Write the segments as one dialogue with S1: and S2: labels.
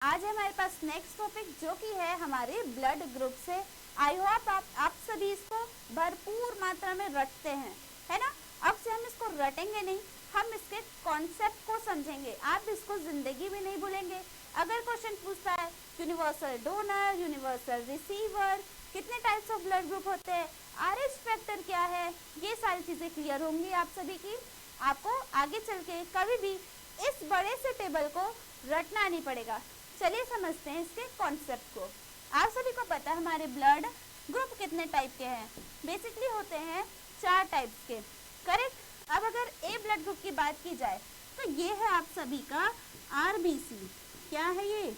S1: आज हमारे पास next topic जो कि है हमारे ब्लड ग्रुप से। आई होप आप सभी इसको भरपूर मात्रा में रटते हैं, है ना। अब से हम इसको रटेंगे नहीं, हम इसके कॉन्सेप्ट को समझेंगे। आप इसको जिंदगी में नहीं भूलेंगे। अगर क्वेश्चन पूछता है यूनिवर्सल डोनर, यूनिवर्सल रिसीवर, कितने टाइप्स ऑफ ब्लड ग्रुप होते हैं, RH फैक्टर क्या है, ये सारी चीजें क्लियर होंगी आप सभी की। आपको आगे चल के कभी भी इस बड़े से टेबल को रटना नहीं पड़ेगा। चलिए समझते हैं इसके कॉन्सेप्ट को। आप सभी को पता है हमारे ब्लड ग्रुप कितने टाइप के हैं। बेसिकली होते हैं 4 टाइप्स के, करेक्ट। अब अगर ए ब्लड ग्रुप की बात की जाए तो ये है आप सभी का RBC। क्या है ये?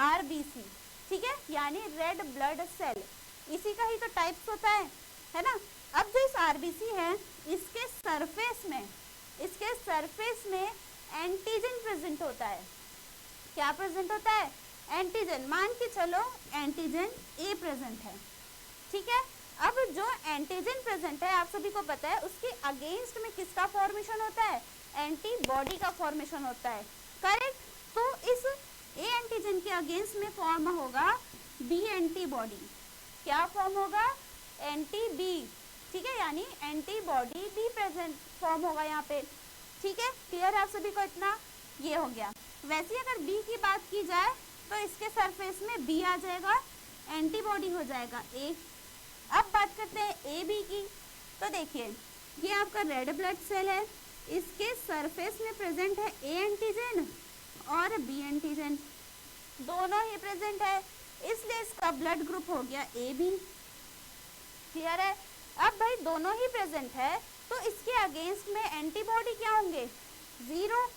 S1: RBC, ठीक है, यानी रेड ब्लड सेल। इसी का ही तो टाइप्स होता है ना। अब जो इस RBC है इसके सरफेस में एंटीजन प्रेजेंट होता है। क्या प्रेजेंट होता है? एंटीजन। मान के चलो एंटीजन ए प्रेजेंट है, ठीक है। अब जो एंटीजन प्रेजेंट है आप सभी को पता है उसके अगेंस्ट में किसका फॉर्मेशन होता है? एंटीबॉडी का फॉर्मेशन होता है, करेक्ट। तो इस ए एंटीजन के अगेंस्ट में फॉर्म होगा बी एंटीबॉडी। क्या फॉर्म होगा? एंटी-बी, ठीक है, यानी एंटीबॉडी बी प्रेजेंट फॉर्म होगा यहाँ पे, ठीक है। क्लियर है आप सभी को इतना? ये हो गया। वैसे अगर बी की बात की जाए तो इसके सरफेस में बी आ जाएगा, एंटीबॉडी हो जाएगा ए। अब बात करते हैं ए बी की। तो देखिए ये आपका रेड ब्लड सेल है, इसके सरफेस में प्रेजेंट है ए एंटीजन और बी एंटीजन, दोनों ही प्रेजेंट है, इसलिए इसका ब्लड ग्रुप हो गया ए बी। क्लियर है? अब भाई दोनों ही प्रेजेंट है तो इसके अगेंस्ट में एंटीबॉडी क्या होंगे? 0,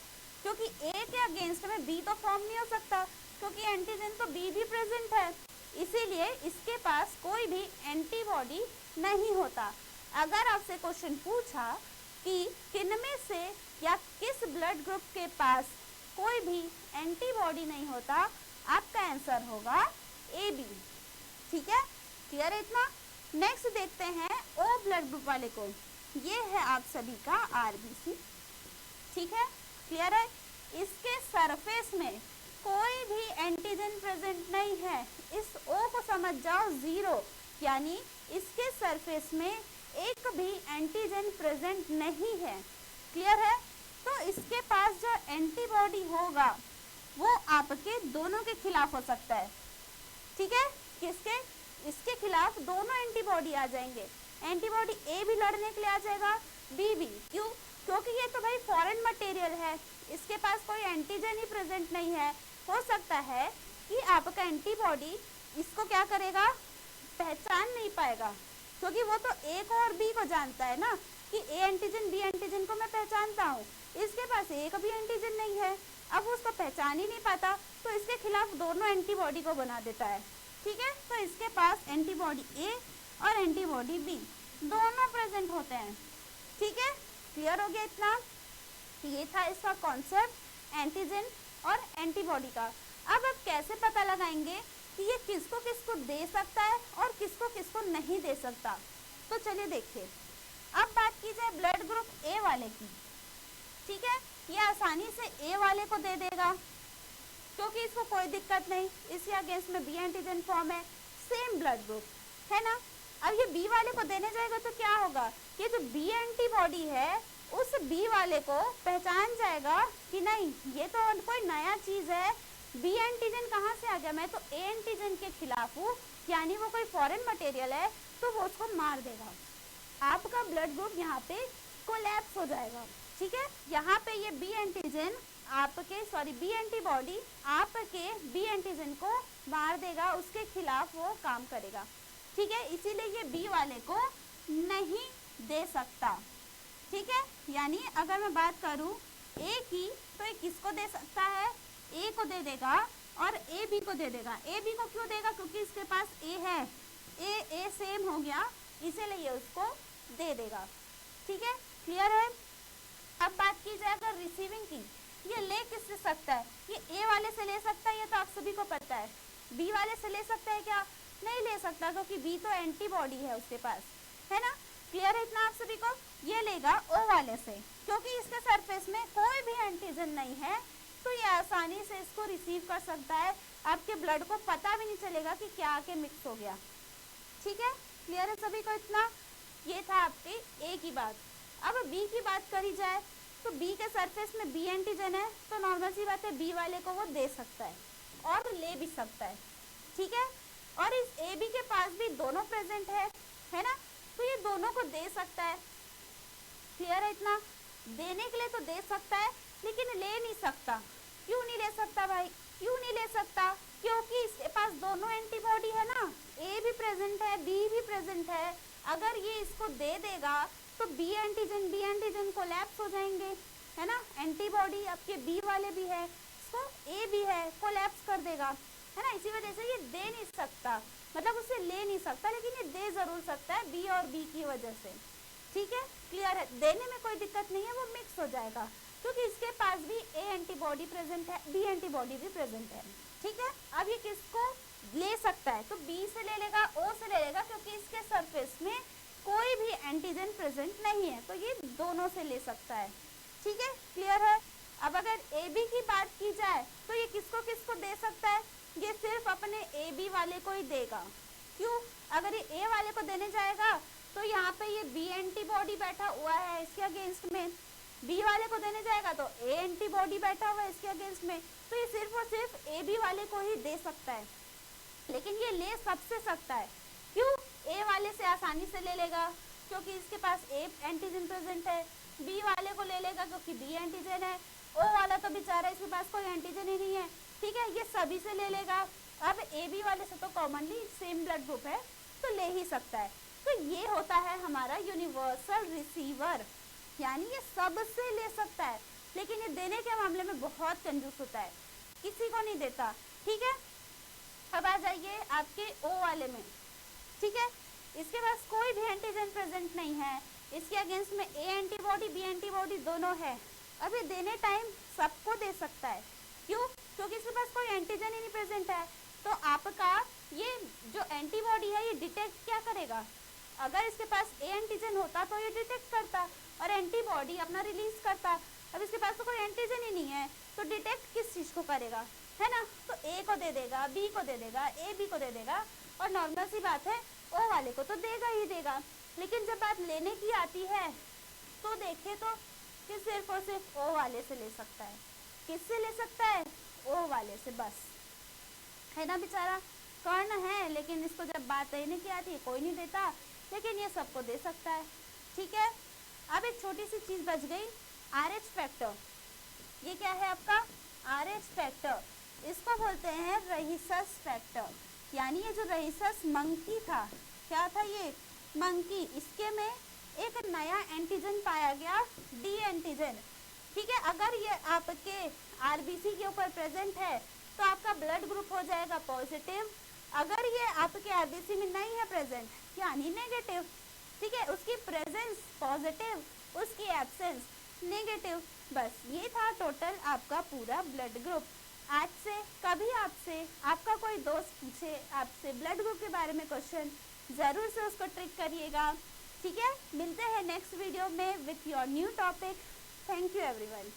S1: क्योंकि ए के अगेंस्ट में बी तो फॉर्म नहीं हो सकता, क्योंकि एंटीजन तो बी भी प्रेजेंट है, इसीलिए इसके पास कोई भी एंटीबॉडी नहीं होता। अगर आपसे क्वेश्चन पूछा कि किनमें से या किस ब्लड ग्रुप के पास कोई भी एंटीबॉडी नहीं होता, आपका आंसर होगा ए बी, ठीक है। क्लियर है इतना? नेक्स्ट देखते हैं ओ ब्लड ग्रुप वाले को। ये है आप सभी का RBC, ठीक है। क्लियर है? इसके सरफेस में कोई भी एंटीजन प्रेजेंट नहीं है, इस O को समझ जाओ 0, यानी इसके सरफेस में एक भी एंटीजन प्रेजेंट नहीं है। क्लियर है? तो इसके पास जो एंटीबॉडी होगा वो आपके दोनों के खिलाफ हो सकता है, ठीक है। किसके? इसके खिलाफ दोनों एंटीबॉडी आ जाएंगे। एंटीबॉडी ए भी लड़ने के लिए आ जाएगा, बी भी। क्यों? क्योंकि ये तो भाई फॉरेन मटेरियल है, इसके पास कोई एंटीजन ही प्रेजेंट नहीं है। हो सकता है कि आपका एंटीबॉडी इसको क्या करेगा? पहचान नहीं पाएगा, क्योंकि वो तो ए को और बी को जानता है ना, कि ए एंटीजन बी एंटीजन को मैं पहचानता हूँ। इसके पास ए का भी एंटीजन नहीं है, अब उसको पहचान ही नहीं पाता, तो इसके खिलाफ दोनों एंटीबॉडी को बना देता है, ठीक है। तो इसके पास एंटीबॉडी ए और एंटीबॉडी बी दोनों प्रेजेंट होते हैं, ठीक है। क्लियर हो गया इतना? ये था इसका कॉन्सेप्ट एंटीजन और एंटीबॉडी का। अब आप कैसे पता लगाएंगे कि ये किसको किसको दे सकता है और किसको किसको नहीं दे सकता? तो चलिए देखिए। अब बात की जाए ब्लड ग्रुप ए वाले की, ठीक है। ये आसानी से ए वाले को दे देगा, क्योंकि इसको कोई दिक्कत नहीं, इसके अगेंस्ट में बी एंटीजन फॉर्म है, सेम ब्लड ग्रुप है ना। अब ये बी वाले को देने जाएगा तो क्या होगा? ये जो बी एंटीबॉडी है उस बी वाले को पहचान जाएगा कि नहीं ये तो कोई नया चीज है, बी एंटीजन कहाँ से आ गया, मैं तो ए एंटीजन के खिलाफ हूँ, यानी वो कोई फॉरेन मटेरियल है, तो वो उसको मार देगा। आपका ब्लड ग्रुप यहाँ पे कोलैप्स हो जाएगा, ठीक है। यहाँ पे ये बी एंटीजन बी एंटीबॉडी आपके बी एंटीजन को मार देगा, उसके खिलाफ वो काम करेगा, ठीक है। इसीलिए ये बी वाले को नहीं दे सकता, ठीक है। यानी अगर मैं बात करूं ए की, तो ये किसको दे सकता है? ए को दे देगा और ए बी को दे देगा। ए बी को क्यों देगा? क्योंकि इसके पास ए है, ए सेम हो गया, इसीलिए ये उसको दे देगा, ठीक है। क्लियर है? अब बात की जाए अगर रिसीविंग की, ये ले किससे सकता है? ये ए वाले से ले सकता है, ये तो आप सभी को पता है। बी वाले से ले सकता है क्या? नहीं ले सकता, क्योंकि बी तो एंटीबॉडी है उसके पास, है ना। क्लियर है इतना आप सभी को? ये लेगा ओ वाले से, क्योंकि इसके सरफेस में कोई भी एंटीजन नहीं है, तो ये आसानी से इसको रिसीव कर सकता है, आपके ब्लड को पता भी नहीं चलेगा कि क्या आके मिक्स हो गया। ठीक है, क्लियर है सभी को इतना? ये था आपके ए की बात। अब बी की बात करी जाए तो बी के सरफेस में बी एंटीजन है, तो नॉर्मल सी बात है बी वाले को वो दे सकता है और ले भी सकता है। ठीक है, और इस ए बी के पास भी दोनों प्रेजेंट है ना, तो ये दोनों को दे सकता है। क्लियर है इतना? देने के लिए तो दे सकता है लेकिन ले नहीं सकता। क्यों नहीं ले सकता भाई? क्यों नहीं ले सकता? क्योंकि इसके पास दोनों एंटीबॉडी है ना, ए भी प्रेजेंट है बी भी प्रेजेंट है। अगर ये इसको दे देगा तो बी एंटीजन कोलैप्स हो जाएंगे, है ना। एंटीबॉडी आपके बी वाले भी है, तो ए भी है, कोलैप्स कर देगा, है ना। इसी वजह से ये दे नहीं सकता, मतलब उसे ले नहीं सकता, लेकिन ये दे जरूर सकता है बी और बी की वजह से। ठीक है, क्लियर है? देने में कोई दिक्कत नहीं है, वो मिक्स हो जाएगा क्योंकि इसके पास भी ए एंटीबॉडी प्रेजेंट है, बी एंटीबॉडी भी प्रेजेंट है। ठीक है, अब ये किसको ले सकता है? तो बी से ले लेगा, ओ से ले लेगा, क्योंकि इसके सरफेस में कोई भी एंटीजन प्रेजेंट नहीं है, तो ये दोनों से ले सकता है। ठीक है, क्लियर है? अब अगर ए बी की बात की जाए तो ये किसको किसको दे सकता है? ये सिर्फ अपने ए बी वाले को ही देगा। क्यों? अगर ये ए वाले को देने जाएगा तो यहाँ पे ये बी एंटीबॉडी बैठा हुआ है इसके अगेंस्ट में, बी वाले को देने जाएगा तो ए एंटीबॉडी बैठा हुआ है इसके अगेंस्ट में, तो ये सिर्फ और सिर्फ ए बी वाले को ही दे सकता है। लेकिन ये ले सबसे सकता है। क्यों? ए वाले से आसानी से ले लेगा क्योंकि इसके पास ए एंटीजन प्रेजेंट है, बी वाले को ले लेगा क्योंकि बी एंटीजन है, ओ वाला तो बेचारा इसके पास कोई एंटीजन ही नहीं है। ठीक है, ये सभी से ले लेगा। अब ए बी वाले से तो कॉमनली सेम ब्लड ग्रुप है तो ले ही सकता है। तो ये होता है हमारा यूनिवर्सल रिसीवर, यानी ये सबसे ले सकता है, लेकिन ये देने के मामले में बहुत कंजूस होता है, किसी को नहीं देता। ठीक है, अब आ जाइए आपके ओ वाले में। ठीक है, इसके पास कोई भी एंटीजन प्रेजेंट नहीं है, इसके अगेंस्ट में ए एंटीबॉडी बी एंटीबॉडी दोनों है। अब ये देने टाइम सबको दे सकता है। क्यों? क्योंकि इसके पास कोई एंटीजन ही नहीं प्रेजेंट है। तो आपका ये जो एंटीबॉडी है ये डिटेक्ट क्या करेगा? अगर इसके पास ए एंटीजन होता तो ये डिटेक्ट करता और एंटीबॉडी अपना रिलीज करता। अब इसके पास तो कोई एंटीजन ही नहीं है तो डिटेक्ट किस चीज को करेगा, है ना। तो ए को दे देगा, बी को दे देगा, ए बी को दे देगा, और नॉर्मल सी बात है ओ वाले को तो देगा ही देगा। लेकिन जब बात लेने की आती है तो देखे तो कि सिर्फ और सिर्फ ओ वाले से ले सकता है। किससे ले सकता है? ओ वाले से बस, है ना। बेचारा कर्ण है लेकिन इसको जब बात लेने की आती है कोई नहीं देता, लेकिन ये सबको दे सकता है। ठीक है, अब एक छोटी सी चीज बच गई, RH फैक्टर। ये क्या है आपका? RH फैक्टर, इसको बोलते हैं रहीसस फैक्टर। यानी ये जो रहीसस मंकी था, क्या था ये? मंकी, इसके में एक नया एंटीजन पाया गया, डी एंटीजन। ठीक है, अगर ये आपके आरबीसी के ऊपर प्रेजेंट है तो आपका ब्लड ग्रुप हो जाएगा पॉजिटिव। अगर ये आपके आरबीसी में नहीं है प्रेजेंट यानी नेगेटिव। ठीक है, उसकी प्रेजेंस पॉजिटिव, उसकी एब्सेंस नेगेटिव। बस ये था टोटल आपका पूरा ब्लड ग्रुप। आज से कभी आपसे आपका कोई दोस्त पूछे आपसे ब्लड ग्रुप के बारे में क्वेश्चन, जरूर से उसको ट्रिक करिएगा। ठीक है, मिलते हैं नेक्स्ट वीडियो में with your new topic. Thank you everyone.